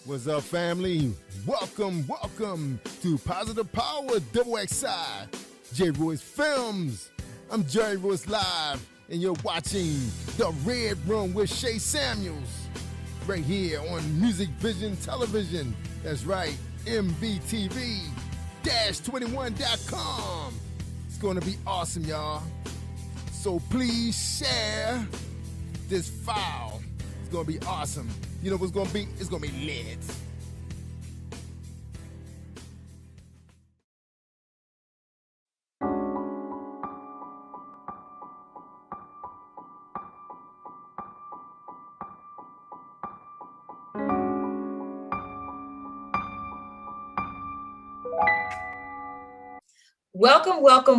What's up, family? Welcome to Positive Power XXI, J. Royce Films. I'm Jerry Royce Live, and you're watching The Red Room with Shay Samuels, right here on Music Vision Television. That's right, MVTV-21.com. It's going to be awesome, y'all. So please share this file. It's going to be awesome. You know what's going to be? It's going to be lit.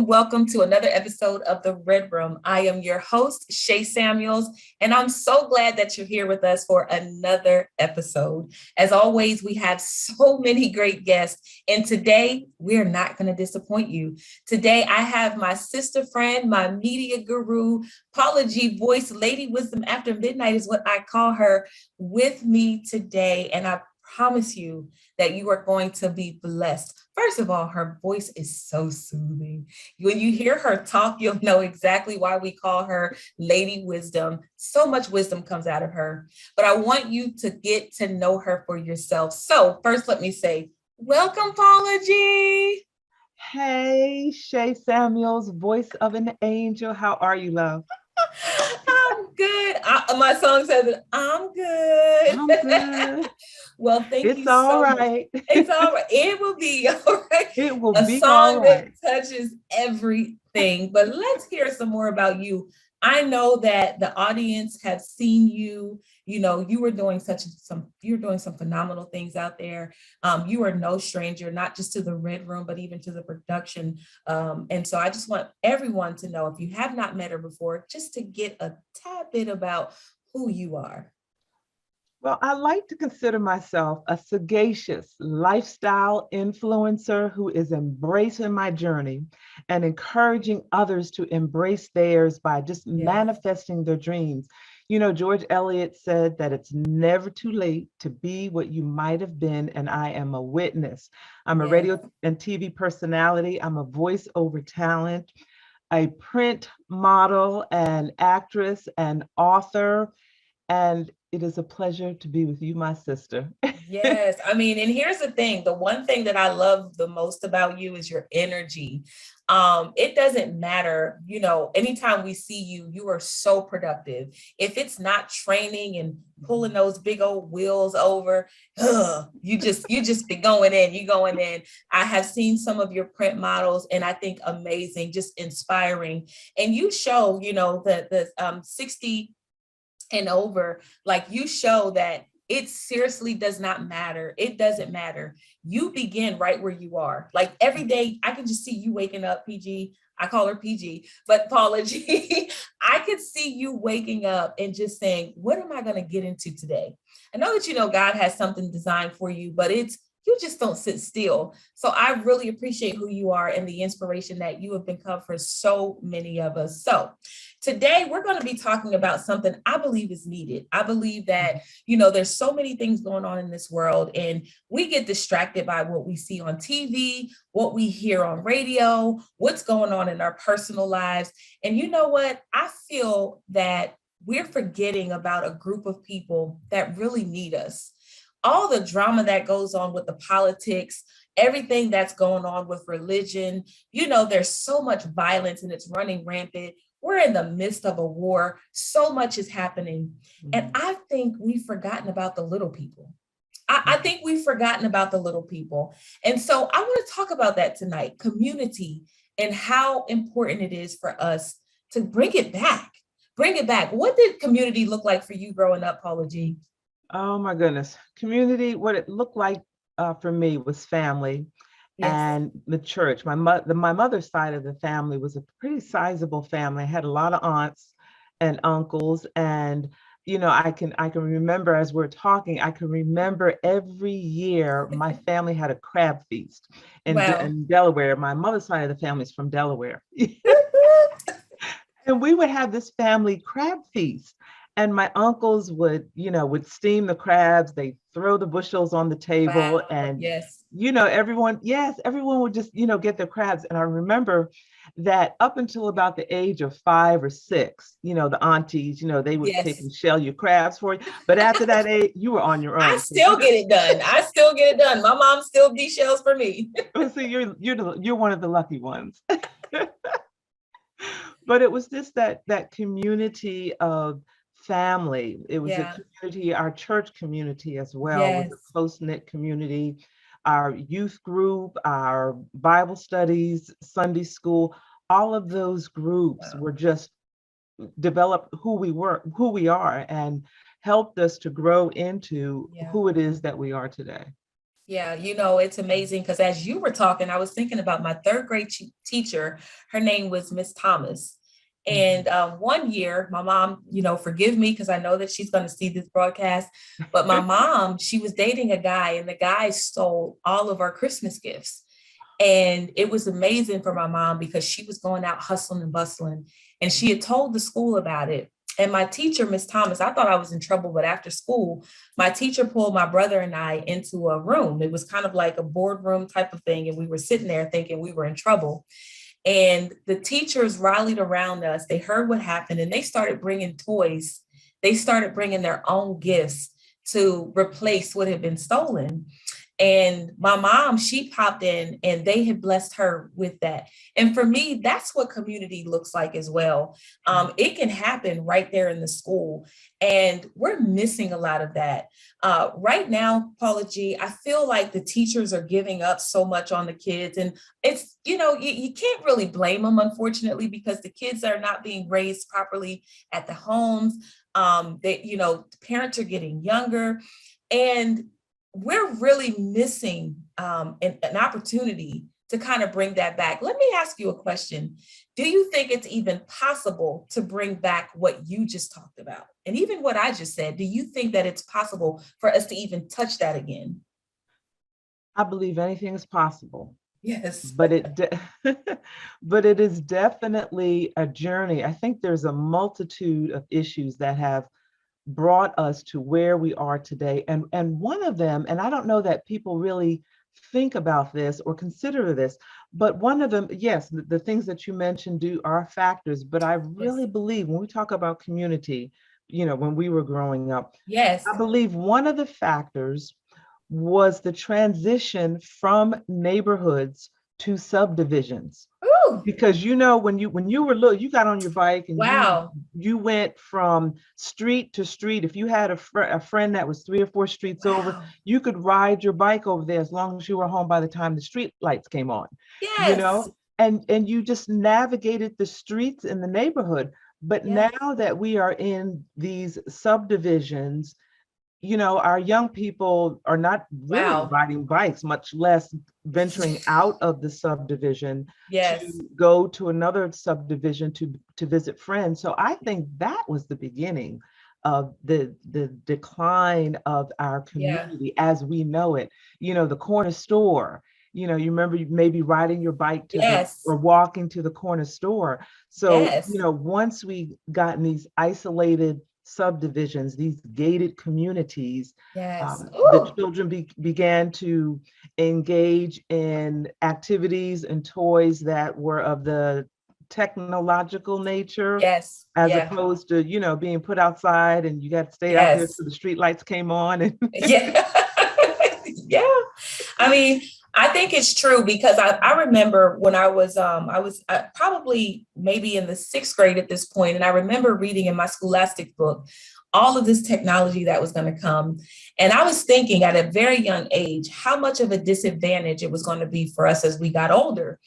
Welcome to another episode of The Red Room. I am your host, Shay Samuels, and I'm so glad that you're here with us for another episode. As always, we have so many great guests, and today we're not going to disappoint you. Today, I have my sister friend, my media guru, Paula G. Voice, Lady Wisdom After Midnight is what I call her, with me today, and I promise you that you are going to be blessed. First of all, her voice is so soothing. When you hear her talk, you'll know exactly why we call her Lady Wisdom. So much wisdom comes out of her. But I want you to get to know her for yourself. So first, let me say, welcome, Paula G. Hey, Shay Samuels, voice of an angel. How are you, love? I'm good. My song says I'm good. I'm good. Well, thank it's you all so right. much. It's all right. It will be all right. It will A be song all right. that touches everything. But let's hear some more about you. I know that the audience have seen you. You know, you're doing some phenomenal things out there. You are no stranger, not just to the Red Room, but even to the production. And so I just want everyone to know, if you have not met her before, just to get a tad bit about who you are. Well, I like to consider myself a sagacious lifestyle influencer who is embracing my journey and encouraging others to embrace theirs by just manifesting their dreams. You know, George Eliot said that it's never too late to be what you might have been, and I am a witness. I'm a radio and TV personality. I'm a voiceover talent, a print model, and actress, and author. And it is a pleasure to be with you, my sister. Yes. I mean, and here's the thing. The one thing that I love the most about you is your energy. It doesn't matter, you know, anytime we see you, you are so productive. If it's not training and pulling those big old wheels over, you just be going in, you going in. I have seen some of your print models, and I think amazing, just inspiring. And you show, you know, the 60 and over, like, you show that it seriously does not matter. It doesn't matter. You begin right where you are. Like, every day, I can just see you waking up, PG. I call her PG, but Paula G. I could see you waking up and just saying, what am I going to get into today? I know that, you know, God has something designed for you, but you just don't sit still. So I really appreciate who you are and the inspiration that you have become for so many of us. So today we're going to be talking about something I believe is needed. I believe that, you know, there's so many things going on in this world, and we get distracted by what we see on TV, what we hear on radio, what's going on in our personal lives. And you know what? I feel that we're forgetting about a group of people that really need us. All the drama that goes on with the politics, everything that's going on with religion, you know, there's so much violence and it's running rampant. We're in the midst of a war. So much is happening. And I think we've forgotten about the little people. I think we've forgotten about the little people. And so I want to talk about that tonight, community, and how important it is for us to bring it back. Bring it back. What did community look like for you growing up, Paula G? Oh my goodness. Community, what it looked like for me was family and the church. My mother's side of the family was a pretty sizable family. I had a lot of aunts and uncles, and you know, I can remember, as we're talking, I can remember every year my family had a crab feast in Delaware. My mother's side of the family is from Delaware. And we would have this family crab feast. And my uncles would steam the crabs. They throw the bushels on the table, Wow. and Yes. everyone would just, get their crabs. And I remember that up until about the age of 5 or 6, the aunties, they would take Yes. and shell your crabs for you. But after that age, you were on your I own. So still get it done. I still get it done. My mom still de-shells for me. see, you're one of the lucky ones. But it was just that community of family. It was a Yeah. community, our church community as well was Yes. a close-knit community. Our youth group, our Bible studies, Sunday school, all of those groups Wow. were just developed who we are, and helped us to grow into Yeah. who it is that we are today. Yeah, it's amazing because as you were talking, I was thinking about my third grade teacher. Her name was Miss Thomas. Mhm. And one year, my mom, forgive me because I know that she's going to see this broadcast, but my mom, she was dating a guy and the guy stole all of our Christmas gifts. And it was amazing for my mom because she was going out hustling and bustling, and she had told the school about it. And my teacher, Miss Thomas, I thought I was in trouble, but after school, my teacher pulled my brother and I into a room. It was kind of like a boardroom type of thing. And we were sitting there thinking we were in trouble. And the teachers rallied around us. They heard what happened and they started bringing toys. They started bringing their own gifts to replace what had been stolen. And my mom, she popped in and they had blessed her with that. And for me, that's what community looks like as well. It can happen right there in the school. And we're missing a lot of that. Right now, Paula G, I feel like the teachers are giving up so much on the kids. And it's, you can't really blame them, unfortunately, because the kids are not being raised properly at the homes. Parents are getting younger. And we're really missing an opportunity to kind of bring that back. Let me ask you a question. Do you think it's even possible to bring back what you just talked about? And even what I just said, do you think that it's possible for us to even touch that again? I believe anything is possible. Yes. But but it is definitely a journey. I think there's a multitude of issues that have brought us to where we are today. And one of them, and I don't know that people really think about this or consider this, but one of them, yes, the things that you mentioned are factors, but I really Yes. believe when we talk about community, when we were growing up, Yes. I believe one of the factors was the transition from neighborhoods to subdivisions. Ooh, Because when you were little, you got on your bike and you wow. you went from street to street. If you had a friend that was 3 or 4 streets over, Wow. you could ride your bike over there as long as you were home by the time the street lights came on. You Yes. know, and you just navigated the streets in the neighborhood. But Yes. now that we are in these subdivisions, our young people are not really Wow. riding bikes, much less venturing out of the subdivision to Yes. go to another subdivision to visit friends. So I think that was the beginning of the decline of our Yeah. community as we know it. The corner store, you remember maybe riding your bike Yes. or walking to the corner store. So, Yes. once we got in these isolated subdivisions, these gated communities, Yes. the Ooh. children began to engage in activities and toys that were of the technological nature, Yes. as Yeah. opposed to, being put outside and you got to stay out there Yes. till the street lights came on. And Yeah. Yeah. I mean, I think it's true because I remember when I was probably maybe in the sixth grade at this point, and I remember reading in my scholastic book all of this technology that was going to come. And I was thinking at a very young age how much of a disadvantage it was going to be for us as we got older.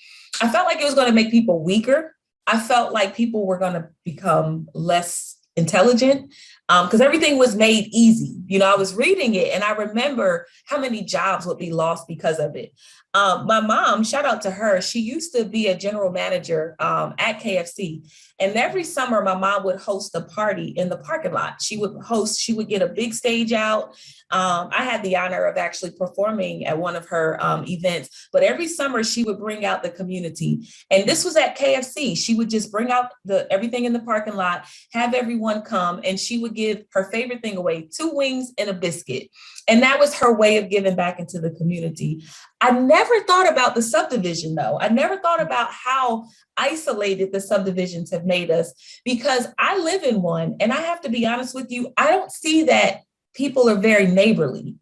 I felt like it was going to make people weaker. I felt like people were going to become less intelligent because everything was made easy. I was reading it and I remember how many jobs would be lost because of it. My mom, shout out to her, she used to be a general manager at KFC. And every summer, my mom would host a party in the parking lot. She would get a big stage out. I had the honor of actually performing at one of her events, but every summer she would bring out the community. And this was at KFC. She would just bring out everything in the parking lot, have everyone come, and she would give her favorite thing away, 2 wings and a biscuit. And that was her way of giving back into the community. I never thought about the subdivision, though. I never thought about how isolated the subdivisions have made us, because I live in one, and I have to be honest with you, I don't see that people are very neighborly.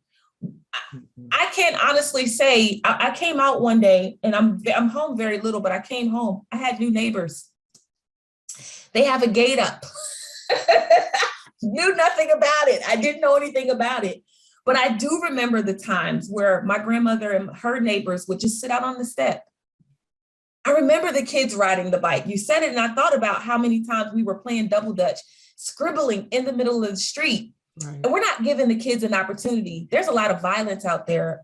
I can't honestly say, I came out one day, and I'm home very little, but I came home, I had new neighbors. They have a gate up. Knew nothing about it. I didn't know anything about it. But I do remember the times where my grandmother and her neighbors would just sit out on the step. I remember the kids riding the bike. You said it, and I thought about how many times we were playing double dutch, scribbling in the middle of the street. Right. And we're not giving the kids an opportunity. There's a lot of violence out there,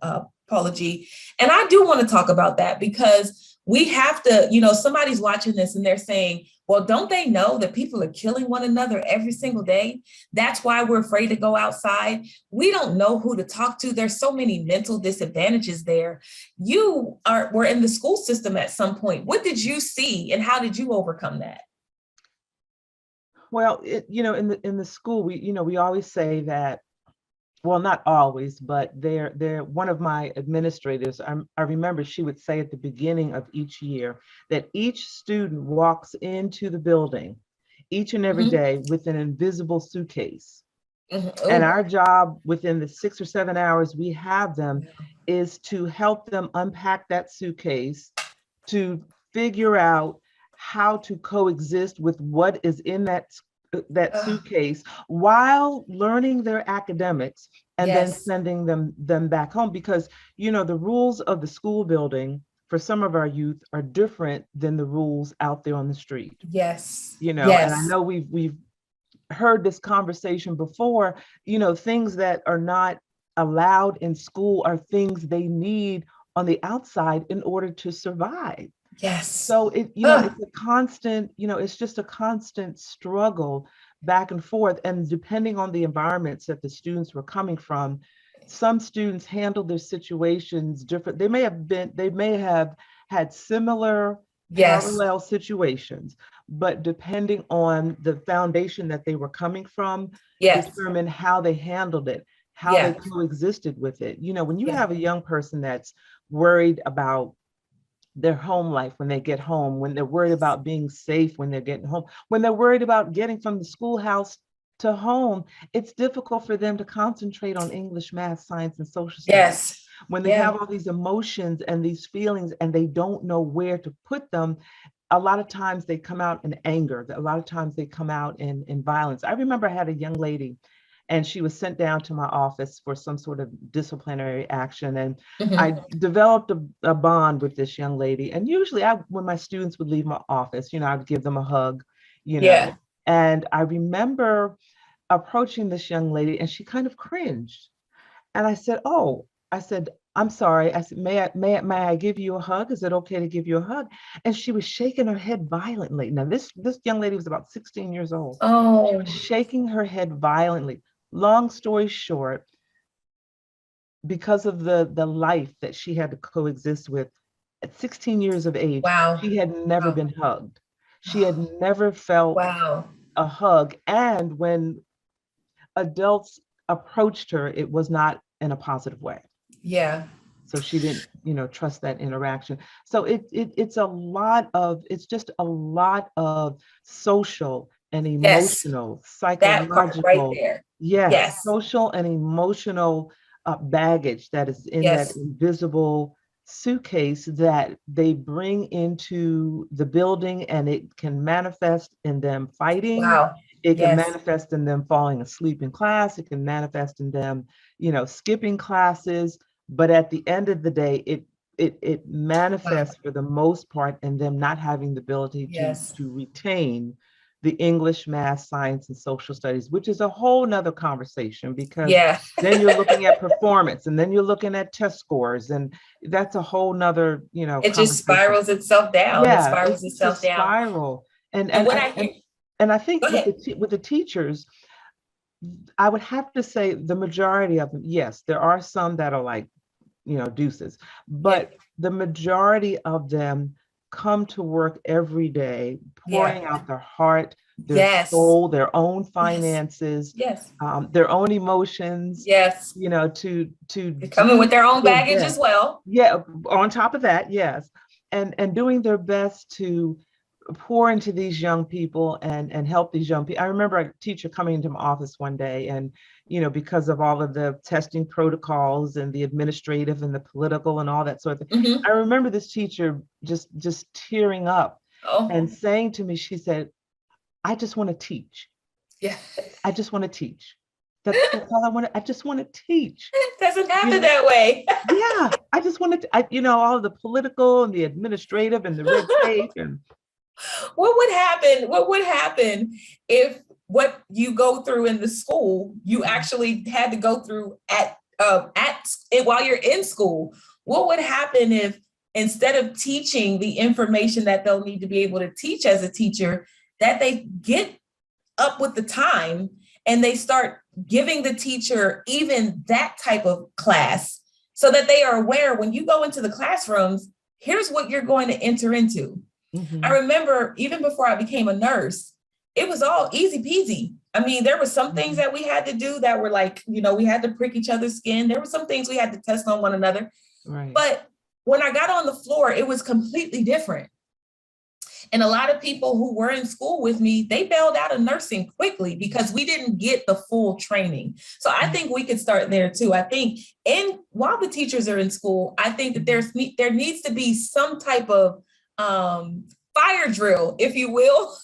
Paula G. And I do want to talk about that, because we have to, somebody's watching this and they're saying, well, don't they know that people are killing one another every single day? That's why we're afraid to go outside. We don't know who to talk to. There's so many mental disadvantages there. You were in the school system at some point. What did you see, and how did you overcome that? Well, in the school, we always say that, well, not always, but they're one of my administrators, I remember she would say at the beginning of each year that each student walks into the building each and every day with an invisible suitcase. And our job within the 6 or 7 hours we have them is to help them unpack that suitcase, to figure out how to coexist with what is in that suitcase while learning their academics, and then sending them back home, because the rules of the school building for some of our youth are different than the rules out there on the street. And I know we've heard this conversation before. Things that are not allowed in school are things they need on the outside in order to survive. So it's a constant, it's just a constant struggle back and forth. And depending on the environments that the students were coming from, some students handled their situations different. They may have had similar parallel situations, but depending on the foundation that they were coming from, determine how they handled it, how they coexisted with it. When you have a young person that's worried about their home life when they get home, when they're worried about being safe when they're getting home, when they're worried about getting from the schoolhouse to home, it's difficult for them to concentrate on English, math, science, and social studies. When they have all these emotions and these feelings and they don't know where to put them, a lot of times they come out in anger. A lot of times they come out in violence. I remember I had a young lady, and she was sent down to my office for some sort of disciplinary action. And I developed a bond with this young lady. And usually when my students would leave my office, I'd give them a hug, And I remember approaching this young lady, and she kind of cringed. And I said, I'm sorry. I said, may I give you a hug? Is it okay to give you a hug? And she was shaking her head violently. Now, this young lady was about 16 years old. She was shaking her head violently. Long story short, because of the life that she had to coexist with at 16 years of age, she had never been hugged. She had never felt a hug. And when adults approached her, it was not in a positive way. So she didn't, trust that interaction. So it's just a lot of social and emotional, psychological, right there. Social and emotional baggage that is in that invisible suitcase that they bring into the building, and it can manifest in them fighting. It can manifest in them falling asleep in class. It can manifest in them, skipping classes. But at the end of the day, it manifests for the most part in them not having the ability to retain the English, math, science, and social studies, which is a whole nother conversation, because then you're looking at performance, and then you're looking at test scores, and that's a whole nother, it just spirals itself down. It spirals itself down. Spiral. And I think with the teachers, I would have to say the majority of them, yes, there are some that are like, deuces, but the majority of them come to work every day, pouring out their heart, their Yes. soul, their own Yes. finances, Yes. their own emotions, Yes. to They come in with do their own their baggage as best. well. Yeah, on top of that, yes. And doing their best to pour into these young people and help these young people. I remember a teacher coming into my office one day, and because of all of the testing protocols and the administrative and the political and all that sort of thing, Hmm. I remember this teacher just tearing up Oh, and saying to me, she said, I just want to teach. yeah. I just want to teach. That's all I want to, I just want to teach. It doesn't You happen know, that way. yeah, I just wanted to, all of the political and the administrative and the red tape and What would happen? What would happen if what you go through in the school, you actually had to go through at while you're in school? What would happen if instead of teaching the information that they'll need to be able to teach as a teacher, that they get up with the time and they start giving the teacher even that type of class so that they are aware when you go into the classrooms, here's what you're going to enter into. I Mhm, remember even before I became a nurse, it was all easy peasy. I mean, there were some things mhm. that we had to do that were like, we had to prick each other's skin. There were some things we had to test on one another. Right. But when I got on the floor, it was completely different. And a lot of people who were in school with me, they bailed out of nursing quickly because we didn't get the full training. So I think we could start there too. I think while the teachers are in school, I think that there needs to be some type of fire drill, if you will.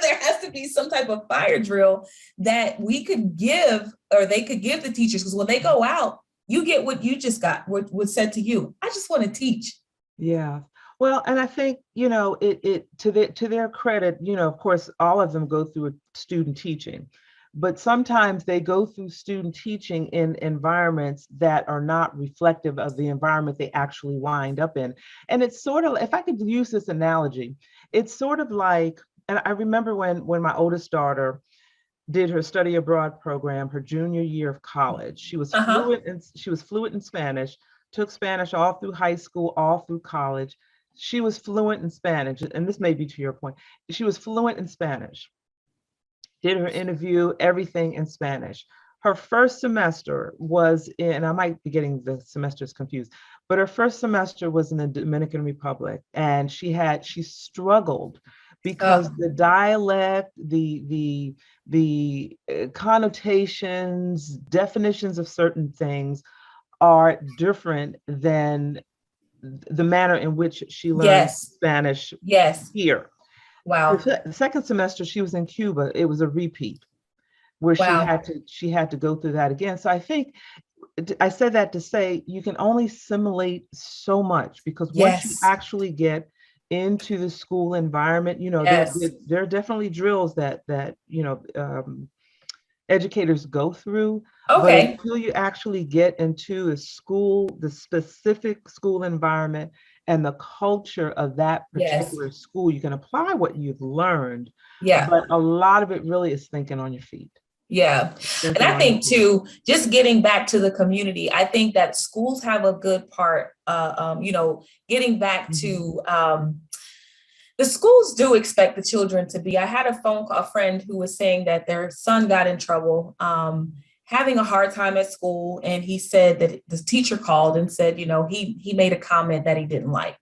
There has to be some type of fire drill that we could give, or they could give the teachers, because when they go out, you get what you just got, what was said to you. I just want to teach. Yeah. Well, and I think, it to their credit, of course, all of them go through a student teaching, but sometimes they go through student teaching in environments that are not reflective of the environment they actually wind up in. And it's sort of, if I could use this analogy, it's sort of like, and I remember when my oldest daughter did her study abroad program her junior year of college. Uh-huh. She was fluent in Spanish, took Spanish all through high school, all through college. She was fluent in Spanish, and this may be to your point. She was fluent in Spanish, did her interview, everything in Spanish. Her first semester was in, I might be getting the semesters confused, but her first semester was in the Dominican Republic, and she struggled because Oh, the dialect, the connotations, definitions of certain things are different than the manner in which she learned yes. Spanish Yes. here. Wow. The second semester she was in Cuba, it was a repeat where Wow. she had to go through that again. So I think I said that to say you can only simulate so much, because once you Yes. actually get into the school environment, Yes. there are definitely drills that educators go through, but Okay. until you actually get into the specific school environment and the culture of that Yes. particular school, you can apply what you've learned, Yeah. but a lot of it really is thinking on your feet. Yeah. And Thinking I on your think feet. too, just getting back to the community, I think that schools have a good part, getting back Mhm. to the schools do expect the children to be. I had a friend who was saying that their son got in trouble, having a hard time at school. And he said that the teacher called and said, he made a comment that he didn't like.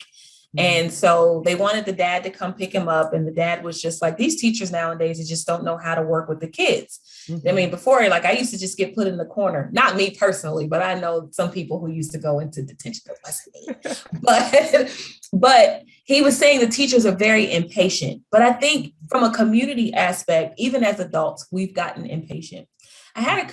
Mhm. And so they wanted the dad to come pick him up. And the dad was just like, these teachers nowadays, they just don't know how to work with the kids. I mean, Mhm. before, like, I used to just get put in the corner, not me personally, but I know some people who used to go into detention. That wasn't me. But he was saying the teachers are very impatient. But I think from a community aspect, even as adults, we've gotten impatient. I have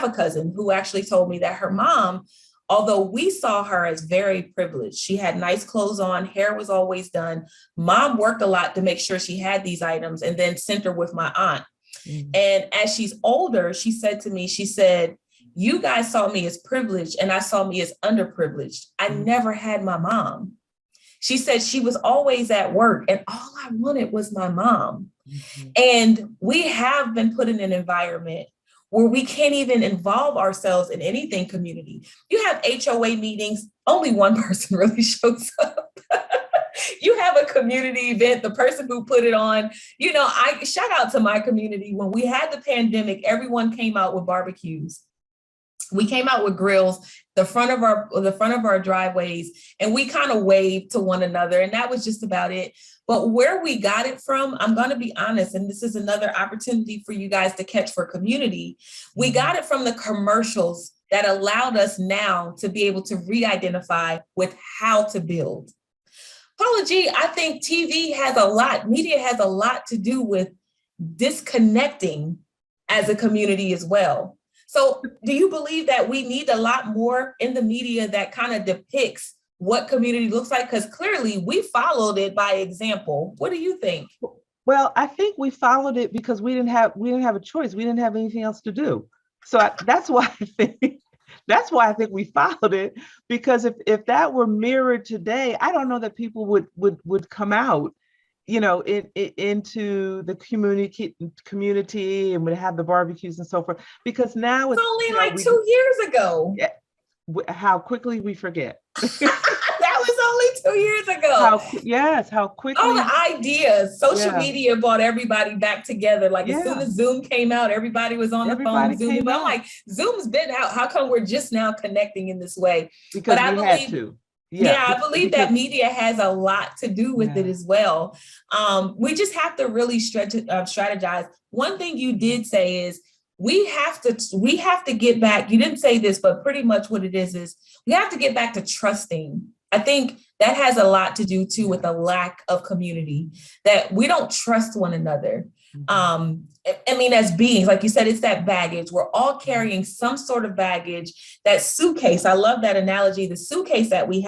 a cousin who actually told me that her mom, although we saw her as very privileged, she had nice clothes on, hair was always done. Mom worked a lot to make sure she had these items and then sent her with my aunt. Mhm. And as she's older, she said to me, she said, you guys saw me as privileged and I saw me as underprivileged. I Mhm. never had my mom. She said she was always at work and all I wanted was my mom. Mhm. And we have been put in an environment where we can't even involve ourselves in anything community. You have HOA meetings, only one person really shows up. You have a community event, the person who put it on, I shout out to my community. When we had the pandemic, everyone came out with barbecues. We came out with grills, the front of our driveways, and we kind of waved to one another. And that was just about it. But where we got it from, I'm going to be honest, and this is another opportunity for you guys to catch for community. We got it from the commercials that allowed us now to be able to re-identify with how to build. Paula G, I think media has a lot to do with disconnecting as a community as well. So do you believe that we need a lot more in the media that kind of depicts what community looks like? Because clearly we followed it by example. What do you think? Well, I think we followed it because we didn't have a choice. We didn't have anything else to do. So that's why I think we followed it, because if that were mirrored today, I don't know that people would come out, into the community and would have the barbecues and so forth. Because now it's only like 2 years ago. Yeah, how quickly we forget. That was only 2 years ago. How quickly. All the ideas, social media brought everybody back together. Like as soon as Zoom came out, everybody was on the phone Zooming. But I'm like, Zoom's been out. How come we're just now connecting in this way? Because I believe, had to. I believe that media has a lot to do with it as well. We just have to really strategize. One thing you did say is we have to get back. You didn't say this, but pretty much what it is we have to get back to trusting. I think that has a lot to do too with the lack of community, that we don't trust one another. As beings, like you said, it's that baggage. We're all carrying some sort of baggage. That suitcase, I love that analogy. The suitcase that we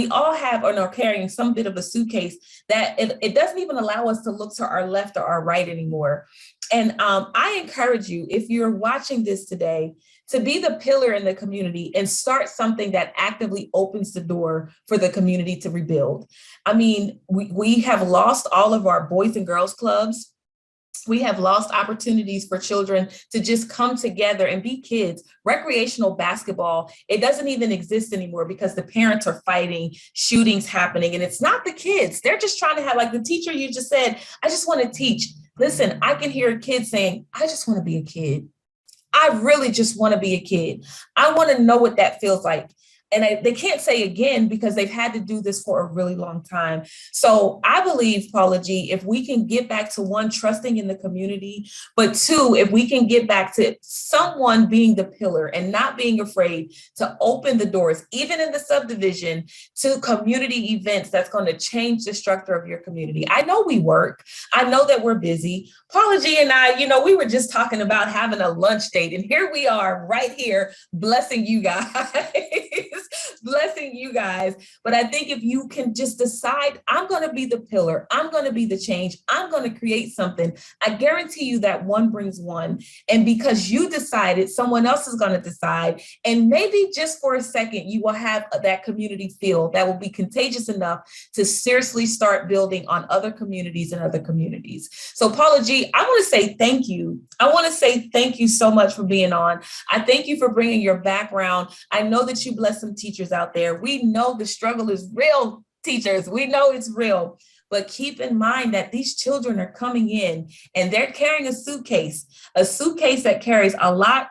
all have or are carrying some bit of a suitcase that it doesn't even allow us to look to our left or our right anymore. And I encourage you, if you're watching this today, to be the pillar in the community and start something that actively opens the door for the community to rebuild. We have lost all of our boys and girls clubs. We have lost opportunities for children to just come together and be kids. Recreational basketball, it doesn't even exist anymore because the parents are fighting, shootings happening, and it's not the kids. They're just trying to have, like the teacher you just said, I just want to teach. Listen, I can hear a kid saying, I just want to be a kid. I really just want to be a kid. I want to know what that feels like. And they can't say again because they've had to do this for a really long time. So I believe, Paula G, if we can get back to one, trusting in the community, but two, if we can get back to someone being the pillar and not being afraid to open the doors, even in the subdivision, to community events that's going to change the structure of your community. I know we work. I know that we're busy. Paula G and I, we were just talking about having a lunch date, and here we are right here blessing you guys. Blessing you guys. But I think if you can just decide, I'm going to be the pillar, I'm going to be the change, I'm going to create something, I guarantee you that one brings one. And because you decided, someone else is going to decide. And maybe just for a second, you will have that community feel that will be contagious enough to seriously start building on other communities and other communities. So Paula G, I want to say thank you. I want to say thank you so much for being on. I thank you for bringing your background. I know that you bless some teachers out there. We know the struggle is real, teachers. We know it's real. But keep in mind that these children are coming in and they're carrying a suitcase that carries a lot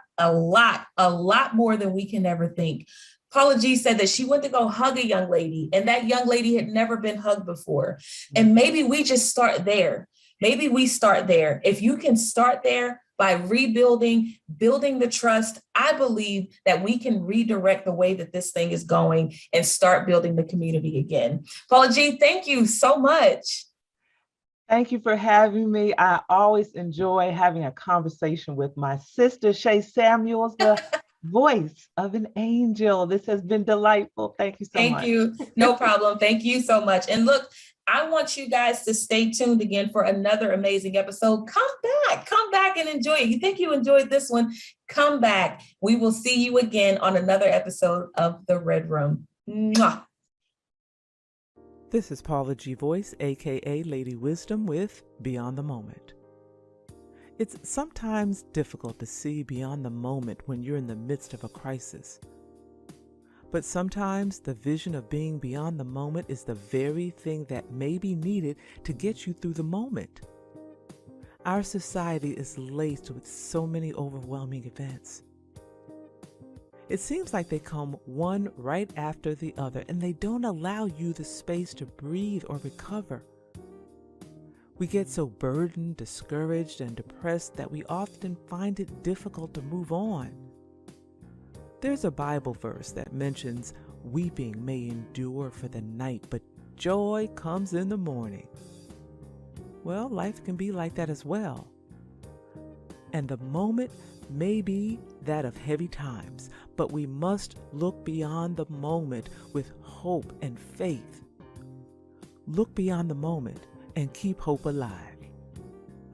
more than we can ever think. Paula G said that she went to go hug a young lady, and that young lady had never been hugged before. And maybe we just start there. Maybe we start there. If you can start there by rebuilding, building the trust, I believe that we can redirect the way that this thing is going and start building the community again. Paula G, thank you so much. Thank you for having me. I always enjoy having a conversation with my sister, Shay Samuels, the voice of an angel. This has been delightful. Thank you so much. Thank you. No problem. Thank you so much. And look, I want you guys to stay tuned again for another amazing episode. Come back and enjoy it. You think you enjoyed this one? Come back. We will see you again on another episode of The Red Room. Mwah. This is Paula G. Voice, aka Lady Wisdom, with Beyond the Moment. It's sometimes difficult to see beyond the moment when you're in the midst of a crisis. But sometimes the vision of being beyond the moment is the very thing that may be needed to get you through the moment. Our society is laced with so many overwhelming events. It seems like they come one right after the other, and they don't allow you the space to breathe or recover. We get so burdened, discouraged, and depressed that we often find it difficult to move on. There's a Bible verse that mentions weeping may endure for the night, but joy comes in the morning. Well, life can be like that as well. And the moment may be that of heavy times, but we must look beyond the moment with hope and faith. Look beyond the moment and keep hope alive.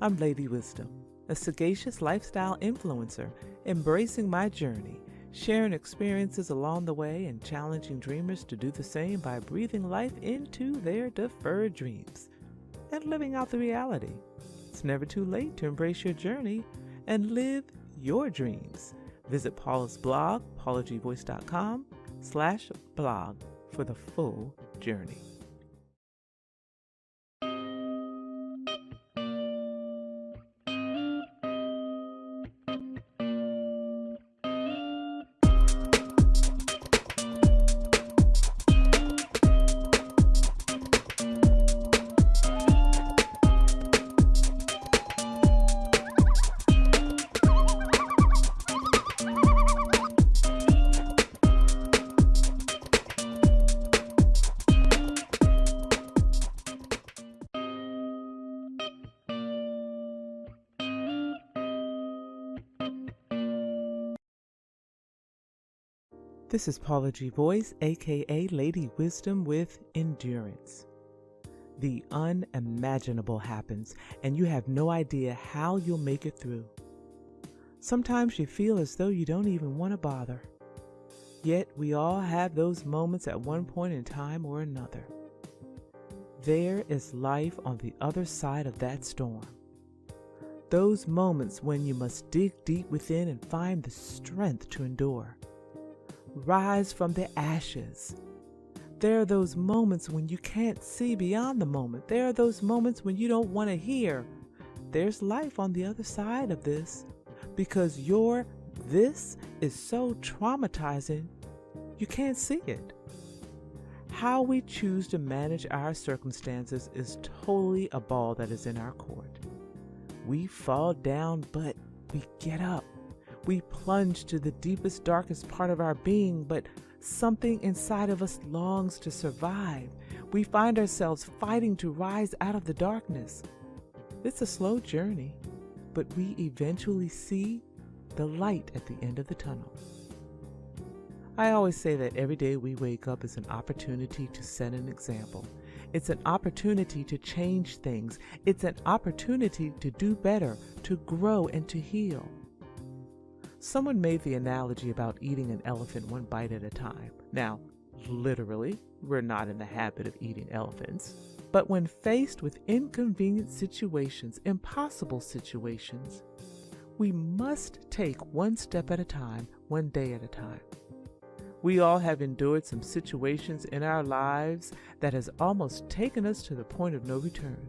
I'm Lady Wisdom, a sagacious lifestyle influencer, embracing my journey, sharing experiences along the way and challenging dreamers to do the same by breathing life into their deferred dreams and living out the reality. It's never too late to embrace your journey and live your dreams. Visit Paula's blog, paulagvoice.com/blog for the full journey. This is Paula G. Voice, aka Lady Wisdom with Endurance. The unimaginable happens, and you have no idea how you'll make it through. Sometimes you feel as though you don't even want to bother. Yet we all have those moments at one point in time or another. There is life on the other side of that storm. Those moments when you must dig deep within and find the strength to endure. Rise from the ashes. There are those moments when you can't see beyond the moment. There are those moments when you don't want to hear. There's life on the other side of this, because your this is so traumatizing, you can't see it. How we choose to manage our circumstances is totally a ball that is in our court. We fall down, but we get up. We plunge to the deepest, darkest part of our being, but something inside of us longs to survive. We find ourselves fighting to rise out of the darkness. It's a slow journey, but we eventually see the light at the end of the tunnel. I always say that every day we wake up is an opportunity to set an example. It's an opportunity to change things. It's an opportunity to do better, to grow, and to heal. Someone made the analogy about eating an elephant one bite at a time. Now, literally, we're not in the habit of eating elephants. But when faced with inconvenient situations, impossible situations, we must take one step at a time, one day at a time. We all have endured some situations in our lives that has almost taken us to the point of no return.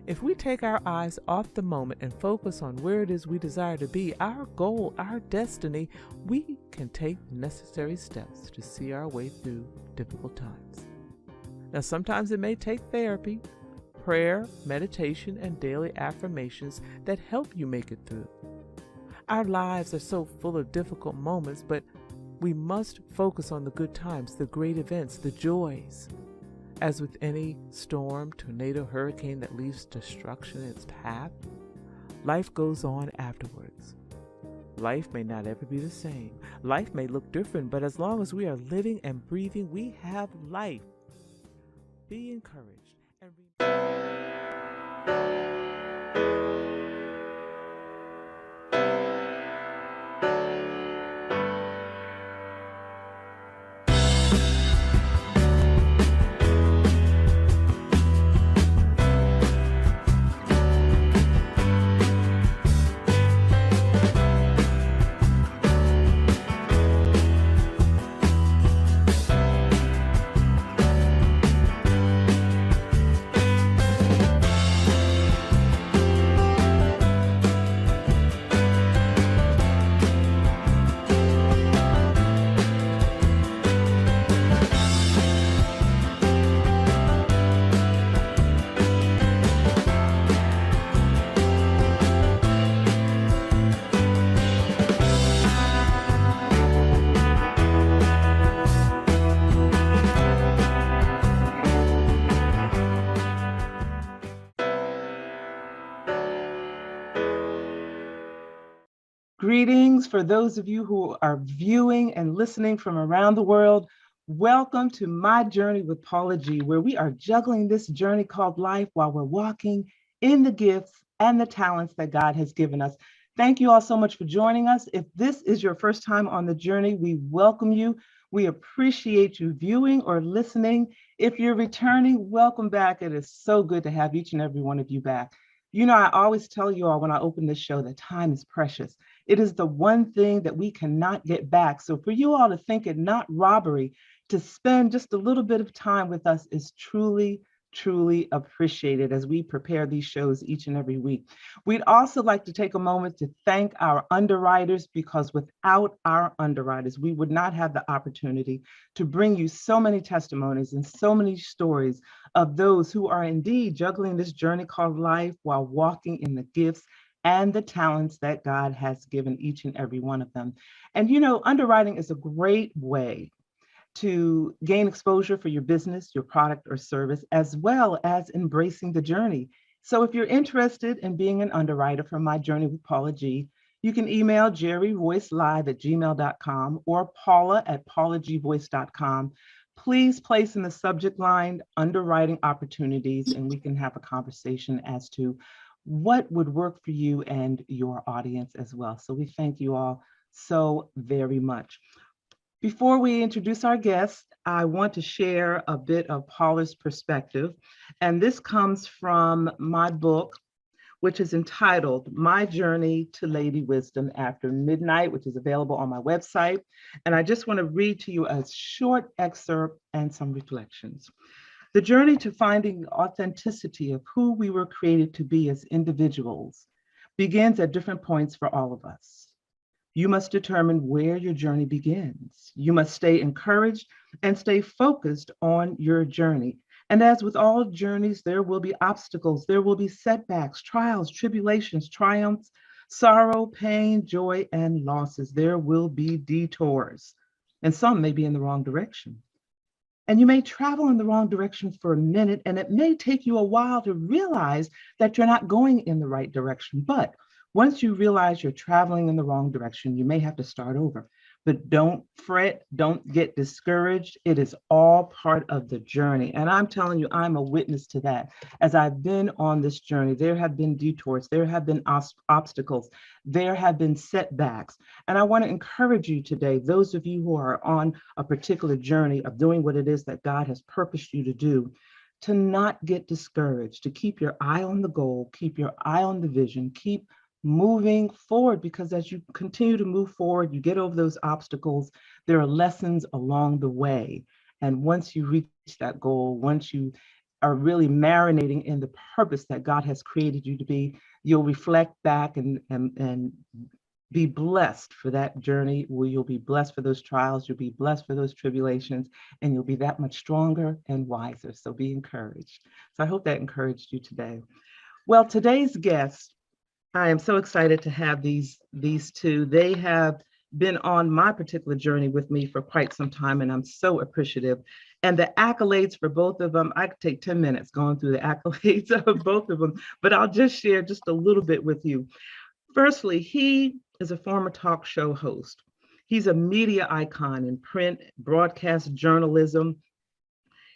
If we take our eyes off the moment and focus on where it is we desire to be, our goal, our destiny, we can take necessary steps to see our way through difficult times. Now, sometimes it may take therapy, prayer, meditation, and daily affirmations that help you make it through. Our lives are so full of difficult moments, but we must focus on the good times, the great events, the joys. As with any storm, tornado, hurricane that leaves destruction in its path, life goes on afterwards. Life may not ever be the same. Life may look different, but as long as we are living and breathing, we have life. Be encouraged and Greetings for those of you who are viewing and listening from around the world. Welcome to My Journey with Paula G, where we are juggling this journey called life while we're walking in the gifts and the talents that God has given us. Thank you all so much for joining us. If this is your first time on the journey, we welcome you. We appreciate you viewing or listening. If you're returning, welcome back. It is so good to have each and every one of you back. You know, I always tell you all when I open this show that time is precious. It is the one thing that we cannot get back. So for you all to think it not robbery to spend just a little bit of time with us is truly, truly appreciated as we prepare these shows each and every week. We'd also like to take a moment to thank our underwriters, because without our underwriters, we would not have the opportunity to bring you so many testimonies and so many stories of those who are indeed juggling this journey called life while walking in the gifts and the talents that God has given each and every one of them. And you know, underwriting is a great way to gain exposure for your business, your product or service, as well as embracing the journey. So if you're interested in being an underwriter for My Journey with Paula G, you can email jerryvoicelive@gmail.com or paula@paulagvoice.com. Please place in the subject line underwriting opportunities, and we can have a conversation as to what would work for you and your audience as well. So we thank you all so very much. Before we introduce our guest, I want to share a bit of Paula's perspective. And this comes from my book, which is entitled My Journey to Lady Wisdom After Midnight, which is available on my website. And I just want to read to you a short excerpt and some reflections. The journey to finding the authenticity of who we were created to be as individuals begins at different points for all of us. You must determine where your journey begins. You must stay encouraged and stay focused on your journey. And as with all journeys, there will be obstacles, there will be setbacks, trials, tribulations, triumphs, sorrow, pain, joy, and losses. There will be detours, and some may be in the wrong direction. And you may travel in the wrong direction for a minute, and it may take you a while to realize that you're not going in the right direction. But once you realize you're traveling in the wrong direction, you may have to start over. But don't fret, don't get discouraged. It is all part of the journey. And I'm telling you, I'm a witness to that. As I've been on this journey, there have been detours, there have been obstacles, there have been setbacks. And I want to encourage you today, those of you who are on a particular journey of doing what it is that God has purposed you to do, to not get discouraged, to keep your eye on the goal, keep your eye on the vision, keep moving forward, because as you continue to move forward, you get over those obstacles, there are lessons along the way. And once you reach that goal, once you are really marinating in the purpose that God has created you to be, you'll reflect back and be blessed for that journey, where you'll be blessed for those trials, you'll be blessed for those tribulations, and you'll be that much stronger and wiser. So be encouraged. So I hope that encouraged you today. Well, today's guest, I am so excited to have these two. They have been on my particular journey with me for quite some time, and I'm so appreciative. And the accolades for both of them, I could take 10 minutes going through the accolades of both of them, but I'll just share just a little bit with you. Firstly, he is a former talk show host. He's a media icon in print, broadcast journalism.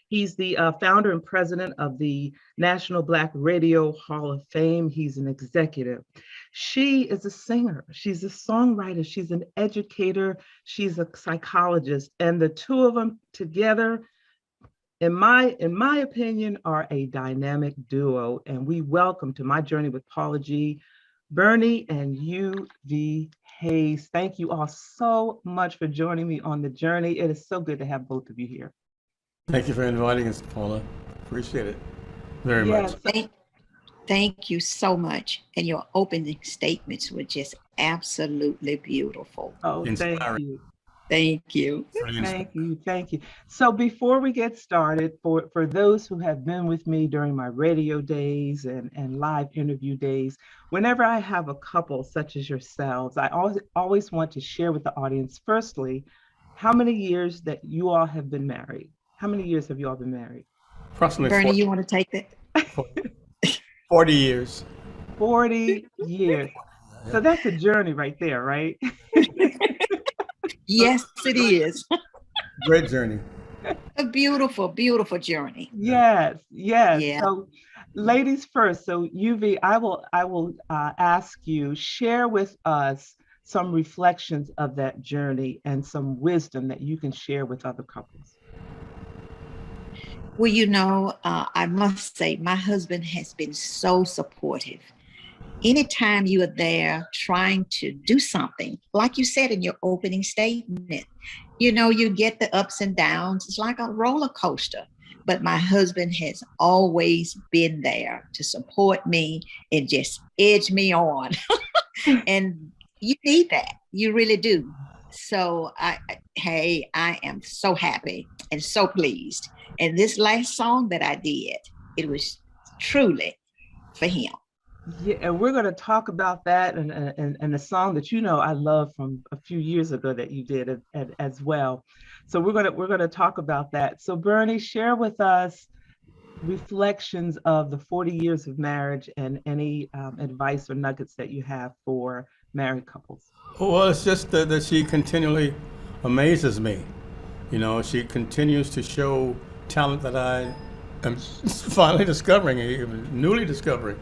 He's the founder and president of the National Black Radio Hall of Fame. He's an executive. She is a singer. She's a songwriter. She's an educator. She's a psychologist. And the two of them together, in my opinion, are a dynamic duo. And we welcome to My Journey with Paula G, Bernie and U.V. Hayes. Thank you all so much for joining me on the journey. It is so good to have both of you here. Thank you for inviting us, Paula. Appreciate it very much. Thank you so much. And your opening statements were just absolutely beautiful. Oh, Inspiring. thank you. Thank you. Thank you. Thank you. So before we get started, for those who have been with me during my radio days and live interview days, whenever I have a couple such as yourselves, I always want to share with the audience, firstly, how many years that you all have been married. How many years have you all been married? Approximately Bernie, 40, you want to take that? 40 years. 40 years. So that's a journey right there, right? Yes, it is. Great journey. A beautiful, beautiful journey. Yes, yes. Yeah. So, ladies first. So, UV, I will ask you share with us some reflections of that journey and some wisdom that you can share with other couples. Well, I must say, my husband has been so supportive. Anytime you are there trying to do something, like you said in your opening statement, you get the ups and downs. It's like a roller coaster. But my husband has always been there to support me and just edge me on. And you need that. You really do. So I am so happy and so pleased. And this last song that I did, it was truly for him. Yeah, and we're going to talk about that and a song that I love from a few years ago that you did as well. So we're going to talk about that. So Bernie, share with us reflections of the 40 years of marriage and any advice or nuggets that you have for married couples. Well, it's just that she continually amazes me. She continues to show talent that I am finally discovering, even newly discovering.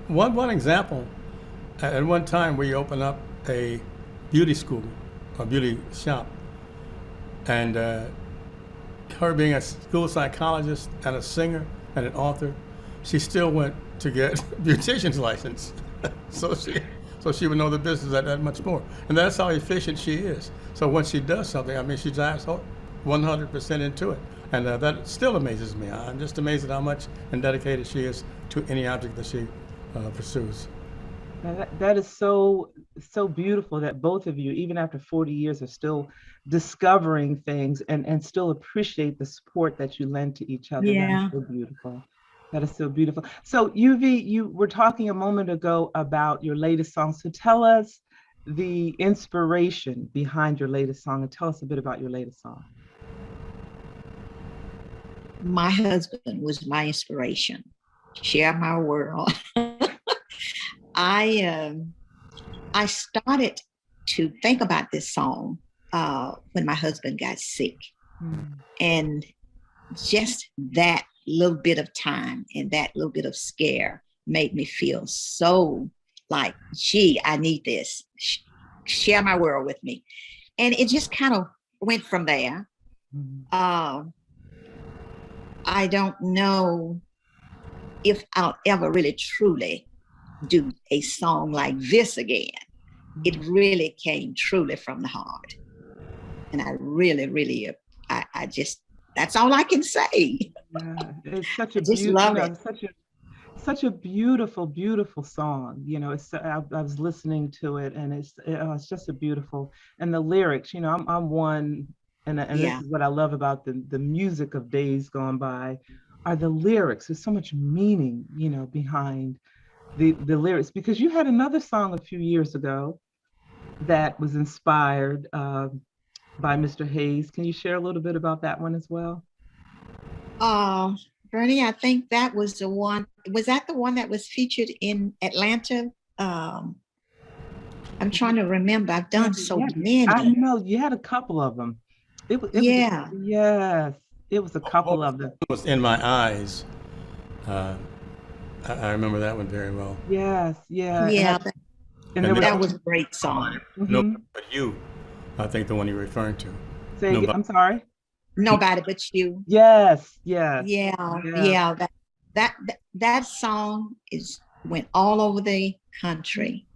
One example, at one time we opened up a beauty school, a beauty shop, and her being a school psychologist and a singer and an author, she still went to get beautician's license, so she would know the business that much more, and that's how efficient she is. So when she does something, I mean, she dives 100% into it, and that still amazes me. I'm just amazed at how much and dedicated she is to any object that she pursues. That is so beautiful that both of you, even after 40 years, are still discovering things and still appreciate the support that you lend to each other. Yeah. That is so beautiful. That is so beautiful. So UV, you were talking a moment ago about your latest song. So tell us the inspiration behind your latest song and tell us a bit about your latest song. My husband was my inspiration. Share my world. I started to think about this song when my husband got sick. And just that little bit of time and that little bit of scare made me feel so like, gee, I need this. Share my world with me. And it just kind of went from there. I don't know if I'll ever really truly do a song like this again. It really came truly from the heart. And I really, really, I just, that's all I can say. Yeah, it's such a such a beautiful, beautiful song. I was listening to it and it's just a beautiful, and the lyrics, I'm one, and this is what I love about the music of days gone by, are the lyrics. There's so much meaning, behind the lyrics, because you had another song a few years ago that was inspired by Mr. Hayes. Can you share a little bit about that one as well? Bernie, I think that was the one. Was that the one that was featured in Atlanta? I'm trying to remember. I've done so many. I know you had a couple of them. It was a couple of them. It was In My Eyes. I remember that one very well. Yes, yeah. Yeah, that was a great song. Nobody But You, I think the one you're referring to. I'm sorry? Nobody But You. Yes. Yeah. That song went all over the country,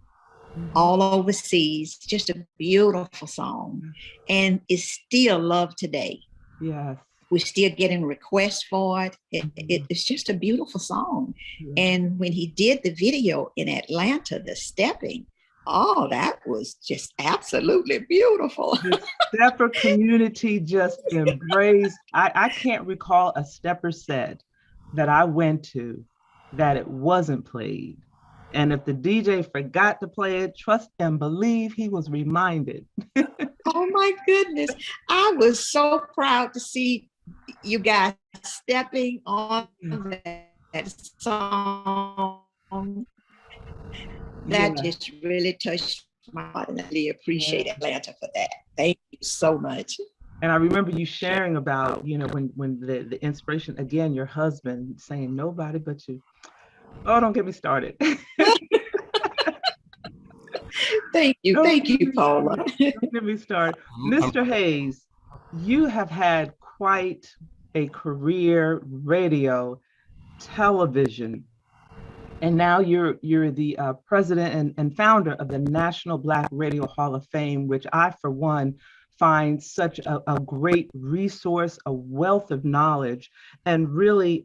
all overseas. Just a beautiful song, and it's still loved today. Yes. We're still getting requests for it. It's just a beautiful song. Yeah. And when he did the video in Atlanta, the stepping, that was just absolutely beautiful. The stepper community just embraced. I can't recall a stepper set that I went to that it wasn't played. And if the DJ forgot to play it, trust and believe he was reminded. Oh my goodness. I was so proud to see you guys stepping on that song. That just really touched my heart, and I really appreciate Atlanta for that. Thank you so much. And I remember you sharing about, when the inspiration, again, your husband saying, nobody but you. Oh, don't get me started. Thank you, Paula. Don't get me started. Mr. Hayes, you have had quite a career, radio, television, and now you're the president and founder of the National Black Radio Hall of Fame, which I, for one, find such a great resource, a wealth of knowledge, and really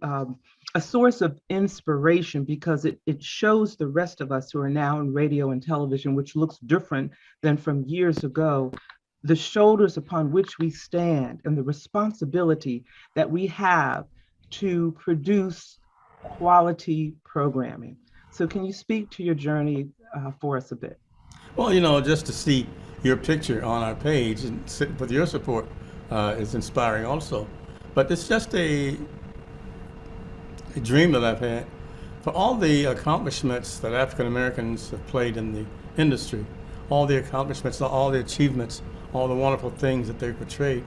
a source of inspiration, because it shows the rest of us who are now in radio and television, which looks different than from years ago, the shoulders upon which we stand and the responsibility that we have to produce quality programming. So can you speak to your journey for us a bit? Well, just to see your picture on our page and sit with your support is inspiring also. But it's just a dream that I've had for all the accomplishments that African Americans have played in the industry, all the accomplishments, all the achievements, all the wonderful things that they've portrayed,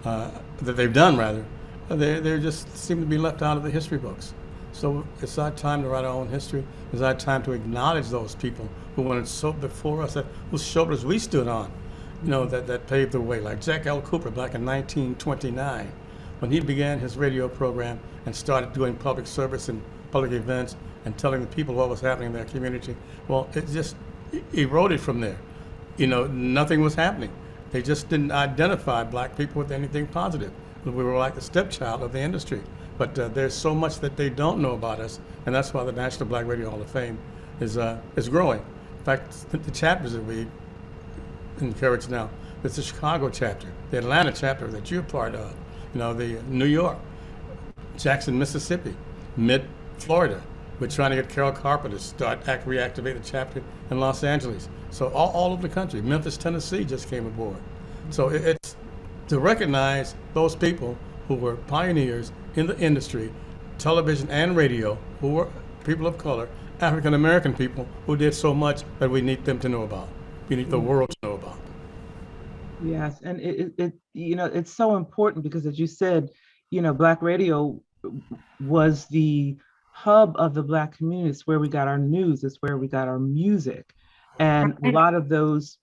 that they've done rather, they just seem to be left out of the history books. So it's our time to write our own history. It's our time to acknowledge those people who went so before us, whose shoulders we stood on, that paved the way. Like Jack L. Cooper back in 1929, when he began his radio program and started doing public service and public events and telling the people what was happening in their community. Well, it just eroded from there. Nothing was happening. They just didn't identify black people with anything positive. We were like the stepchild of the industry. But there's so much that they don't know about us, and that's why the National Black Radio Hall of Fame is growing. In fact, the chapters that we encourage now, it's the Chicago chapter, the Atlanta chapter that you're part of, the New York, Jackson, Mississippi, Mid-Florida. We're trying to get Carol Carpenter to reactivate the chapter in Los Angeles. So all over the country. Memphis, Tennessee just came aboard. So it's to recognize those people who were pioneers in the industry, television and radio, who were people of color, African American people who did so much that we need them to know about. We need the world to know about. Yes, and it's so important because, as you said, Black radio was the hub of the Black community. It's where we got our news. It's where we got our music, and a lot of those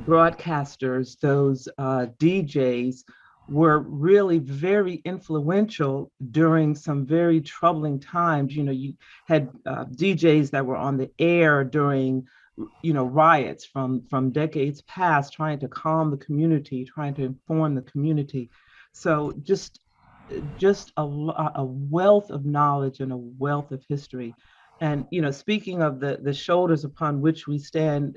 broadcasters, those DJs, were really very influential during some very troubling times. You had DJs that were on the air during, riots from decades past, trying to calm the community, trying to inform the community. So just a wealth of knowledge and a wealth of history. And, speaking of the shoulders upon which we stand,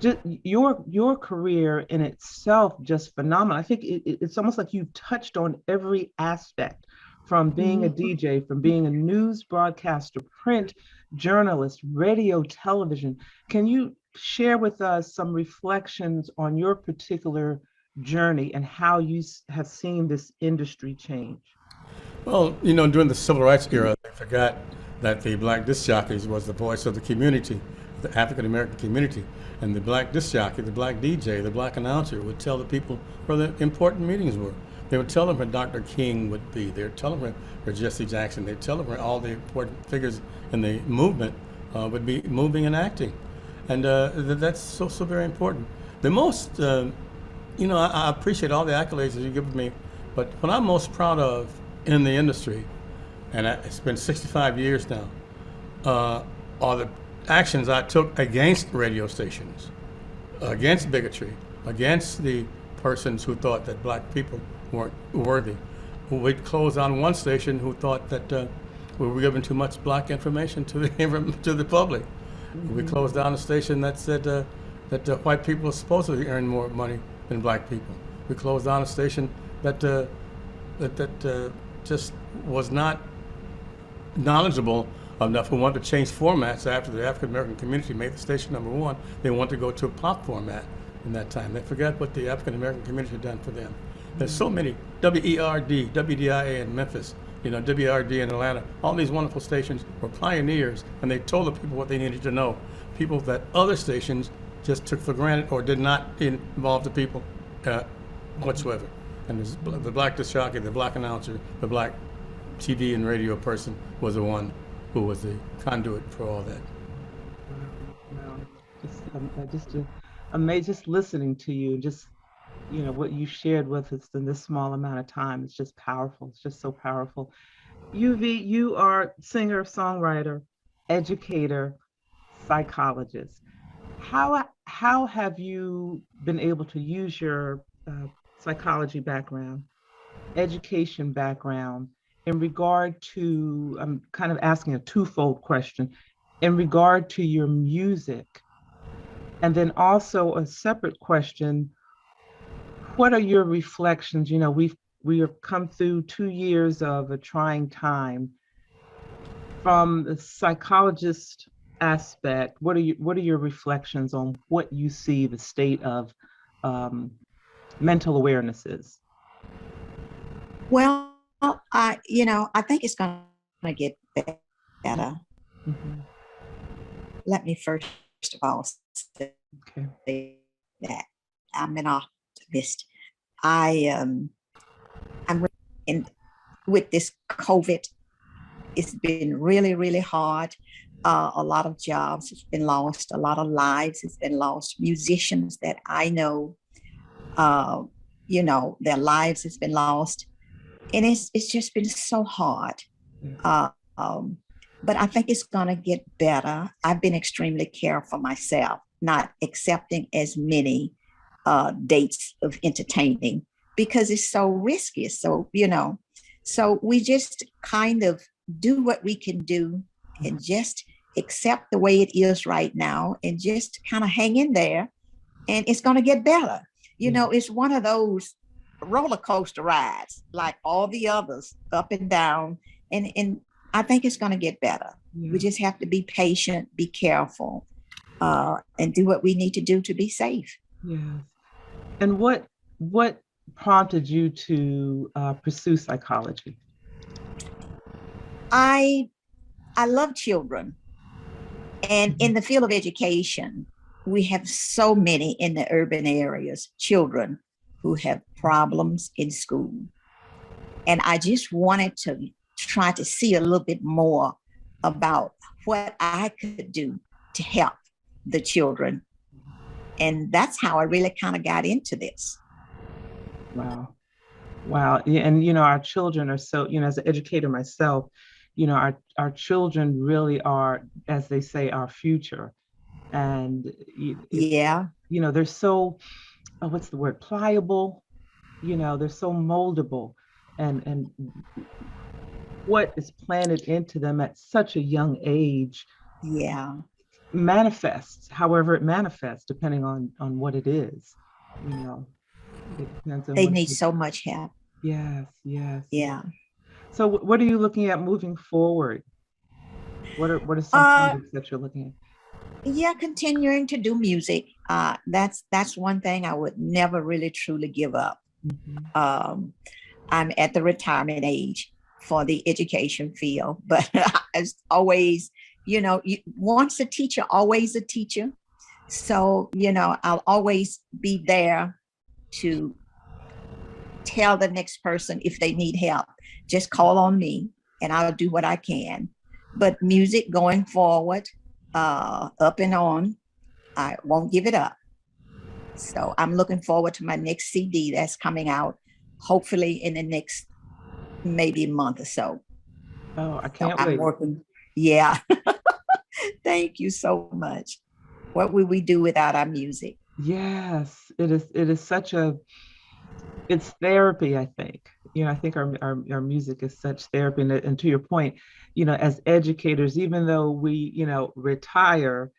just your career in itself, just phenomenal. I think it's almost like you've touched on every aspect, from being a DJ, from being a news broadcaster, print journalist, radio, television. Can you share with us some reflections on your particular journey and how you have seen this industry change? Well, during the Civil Rights era, they forgot that the black disc jockeys was the voice of the community, the African American community. And the black disc jockey, the black DJ, the black announcer would tell the people where the important meetings were. They would tell them where Dr. King would be. They would tell them where Jesse Jackson. They'd tell them where all the important figures in the movement would be moving and acting. And that's so very important. The most, I appreciate all the accolades that you give me, but what I'm most proud of in the industry, and it's been 65 years now, are the actions I took against radio stations, against bigotry, against the persons who thought that black people weren't worthy. We'd close down one station who thought that we were giving too much black information to the public. Mm-hmm. We closed down a station that said that white people are supposed to earn more money than black people. We closed down a station that just was not knowledgeable enough, who wanted to change formats after the African American community made the station #1. They wanted to go to a pop format in that time. They forgot what the African American community had done for them. There's so many, WERD, WDIA in Memphis, You know, WRD in Atlanta, all these wonderful stations were pioneers, and they told the people what they needed to know. People that other stations just took for granted or did not involve the people whatsoever. And the black disc jockey, the black announcer, the black TV and radio person was the one who was the conduit for all that. Just listening to you, just, you know, what you shared with us in this small amount of time, it's just powerful. It's just so powerful. UV, you are singer, songwriter, educator, psychologist. How have you been able to use your psychology background, education background, in regard to, I'm kind of asking a twofold question, in regard to your music, and then also a separate question, what are your reflections? You know, we have come through 2 years of a trying time. From the psychologist aspect, what are your reflections on what you see the state of mental awareness is? Well, I think it's going to get better. Mm-hmm. Let me first of all say that I'm an optimist. I'm with this COVID, it's been really, really hard. A lot of jobs has been lost. A lot of lives has been lost. Musicians that I know, their lives has been lost. And it's just been so hard. But I think it's going to get better. I've been extremely careful myself, not accepting as many dates of entertaining because it's so risky. So, so we just kind of do what we can do and just accept the way it is right now and just kind of hang in there, and it's going to get better. It's one of those roller coaster rides like all the others, up and down, and I think it's going to get better. We just have to be patient, be careful, and do what we need to do to be safe. Yes. And what prompted you to pursue psychology? I love children, and in the field of education, we have so many in the urban areas, children who have problems in school. And I just wanted to try to see a little bit more about what I could do to help the children. And that's how I really kind of got into this. Wow. Yeah, and our children are so, as an educator myself, our children really are, as they say, our future. And they're so, what's the word, pliable, they're so moldable, and what is planted into them at such a young age manifests however it manifests, depending on what it is. It depends on they need so much help. Yes. Yeah. So what are you looking at moving forward? What are some projects that you're looking at? Yeah, continuing to do music. That's one thing I would never really truly give up. Mm-hmm. I'm at the retirement age for the education field, but as always, once a teacher, always a teacher. So, I'll always be there to tell the next person if they need help, just call on me and I'll do what I can. But music going forward, up and on, I won't give it up. So I'm looking forward to my next CD that's coming out, hopefully in the next maybe month or so. Oh, I can't wait. I'm working. Yeah. Thank you so much. What would we do without our music? Yes, it is such it's therapy, I think. I think our music is such therapy. And to your point, as educators, even though we, retire,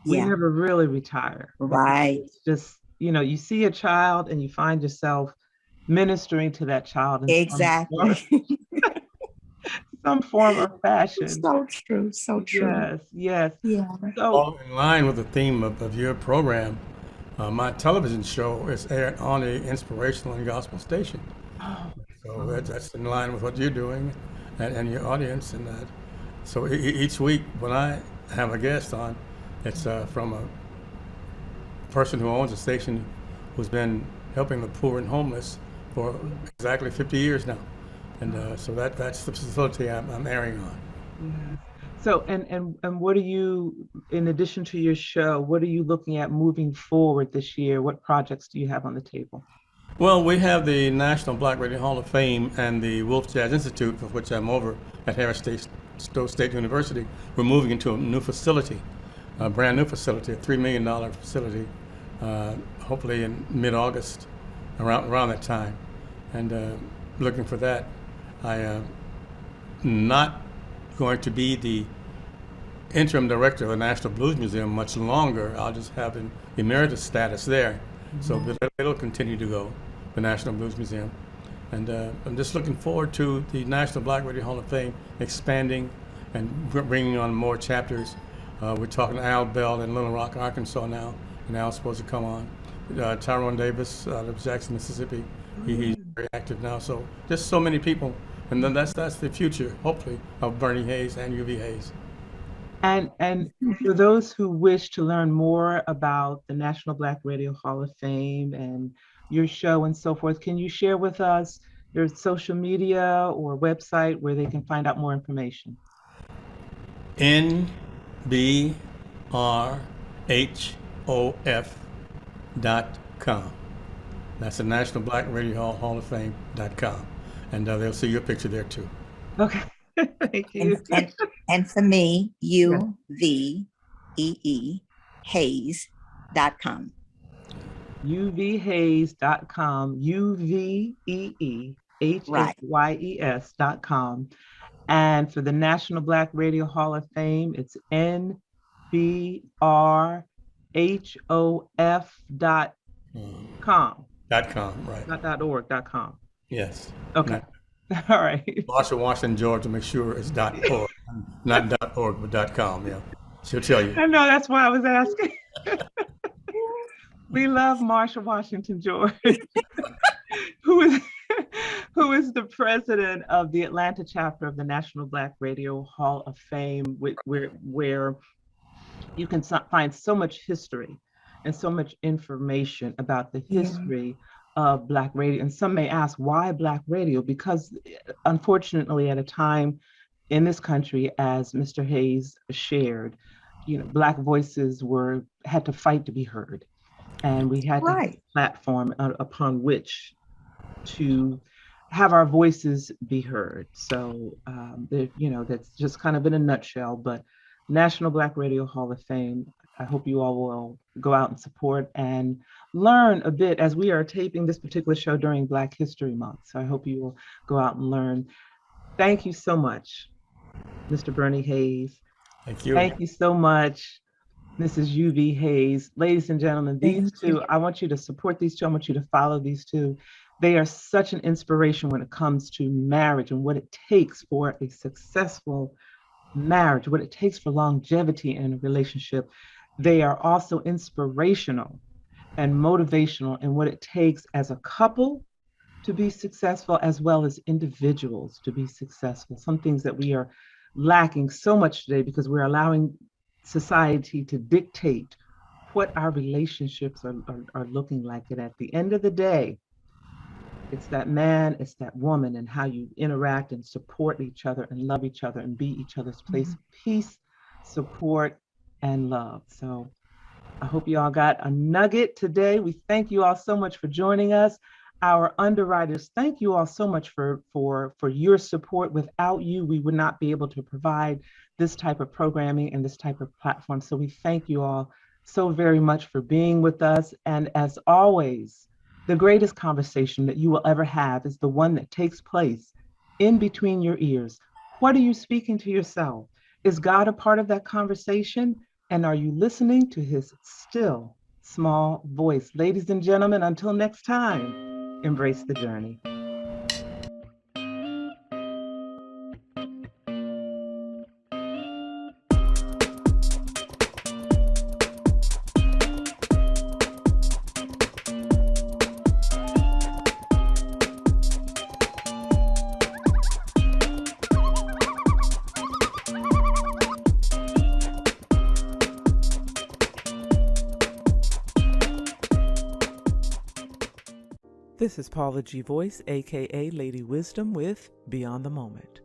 we never really retire. Right. It's just, you see a child and you find yourself ministering to that child. Exactly. Some form or fashion. So true. So true. Yes. Yeah. So, all in line with the theme of your program, my television show is aired on the inspirational and gospel station. So that's in line with what you're doing. and your audience. And so each week when I have a guest on, it's from a person who owns a station who's been helping the poor and homeless for exactly 50 years now. And so that's the facility I'm airing on. Yes. So, and what are you, in addition to your show, what are you looking at moving forward this year? What projects do you have on the table? Well, we have the National Black Radio Hall of Fame and the Wolf Jazz Institute, of which I'm over at Harris Stowe State University. We're moving into a new facility, a brand new facility, a $3 million facility, hopefully in mid-August, around that time. And looking for that. I am not going to be the interim director of the National Blues Museum much longer. I'll just have an emeritus status there. So but it'll continue to go, the National Blues Museum. And I'm just looking forward to the National Black Radio Hall of Fame expanding and bringing on more chapters. We're talking to Al Bell in Little Rock, Arkansas now, and Al's supposed to come on. Tyrone Davis out of Jackson, Mississippi, he's very active now. So just so many people. And then that's the future, hopefully, of Bernie Hayes and UV Hayes. And for those who wish to learn more about the National Black Radio Hall of Fame and your show and so forth, can you share with us your social media or website where they can find out more information? NBRHOF.com. That's the National Black Radio Hall of Fame.com. And they'll see your picture there too. Okay, thank you. And for me, UVEE Hayes.com. UVHayes.com, UVEEHAYES.com. And for the National Black Radio Hall of Fame, it's NBRHOF.com. .com, right. Not .org.com. Yes. Okay. All right. Marcia Washington, Georgia, make sure it's .org, not .org, but .com. Yeah, she'll tell you. I know, that's why I was asking. We love Marcia Washington, George, who is the president of the Atlanta chapter of the National Black Radio Hall of Fame, where you can find so much history and so much information about the history of Black radio. And some may ask, why Black radio? Because unfortunately, at a time in this country, as Mr. Hayes shared, Black voices had to fight to be heard. And we had to have a platform upon which to have our voices be heard. So, that's just kind of in a nutshell, but National Black Radio Hall of Fame, I hope you all will go out and support and learn a bit as we are taping this particular show during Black History Month. So I hope you will go out and learn. Thank you so much, Mr. Bernie Hayes. Thank you. Thank you so much, Mrs. UV Hayes. Ladies and gentlemen, these two, I want you to support these two. I want you to follow these two. They are such an inspiration when it comes to marriage and what it takes for a successful marriage, what it takes for longevity in a relationship. They are also inspirational and motivational in what it takes as a couple to be successful, as well as individuals to be successful. Some things that we are lacking so much today because we're allowing society to dictate what our relationships are looking like. And at the end of the day, it's that man, it's that woman, and how you interact and support each other and love each other and be each other's place of peace, support, and love. So I hope you all got a nugget today. We thank you all so much for joining us. Our underwriters, thank you all so much for your support. Without you, we would not be able to provide this type of programming and this type of platform. So we thank you all so very much for being with us. And as always, the greatest conversation that you will ever have is the one that takes place in between your ears. What are you speaking to yourself? Is God a part of that conversation? And are you listening to his still small voice? Ladies and gentlemen, until next time, embrace the journey. This is Paula G. Voice, aka Lady Wisdom, with Beyond the Moment.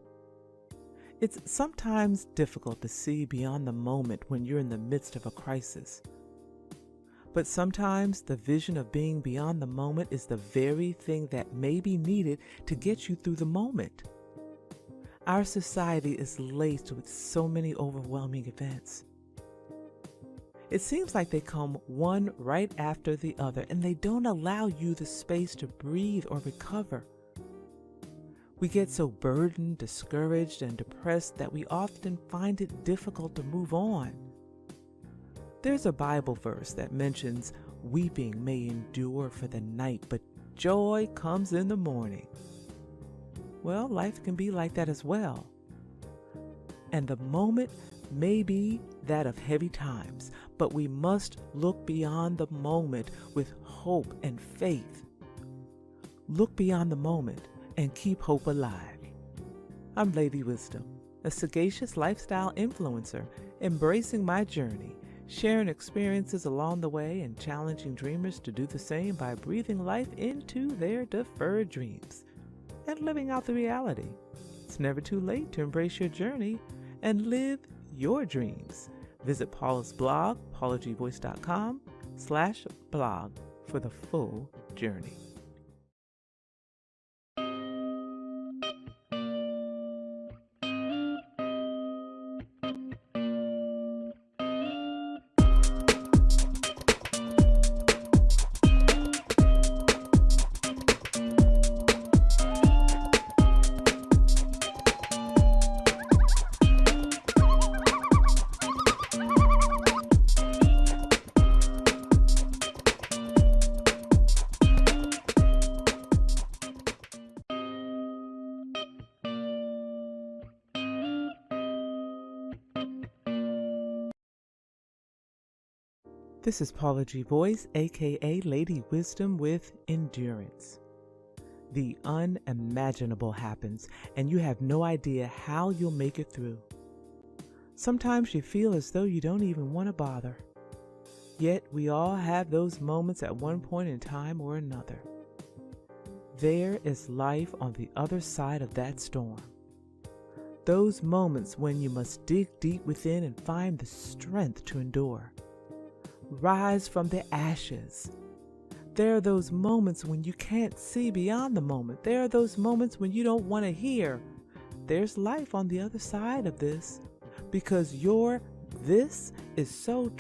It's sometimes difficult to see beyond the moment when you're in the midst of a crisis. But sometimes the vision of being beyond the moment is the very thing that may be needed to get you through the moment. Our society is laced with so many overwhelming events. It seems like they come one right after the other, and they don't allow you the space to breathe or recover. We get so burdened, discouraged, and depressed that we often find it difficult to move on. There's a Bible verse that mentions weeping may endure for the night, but joy comes in the morning. Well, life can be like that as well. And the moment may be that of heavy times, but we must look beyond the moment with hope and faith. Look beyond the moment and keep hope alive. I'm Lady Wisdom, a sagacious lifestyle influencer, embracing my journey, sharing experiences along the way and challenging dreamers to do the same by breathing life into their deferred dreams and living out the reality. It's never too late to embrace your journey and live your dreams. Visit Paula's blog, paulagvoice.com/blog for the full journey. This is Paula G. Voice, aka Lady Wisdom, with endurance. The unimaginable happens, and you have no idea how you'll make it through. Sometimes you feel as though you don't even want to bother. Yet we all have those moments at one point in time or another. There is life on the other side of that storm. Those moments when you must dig deep within and find the strength to endure. Rise from the ashes. There are those moments when you can't see beyond the moment. There are those moments when you don't want to hear. There's life on the other side of this, because this is so true.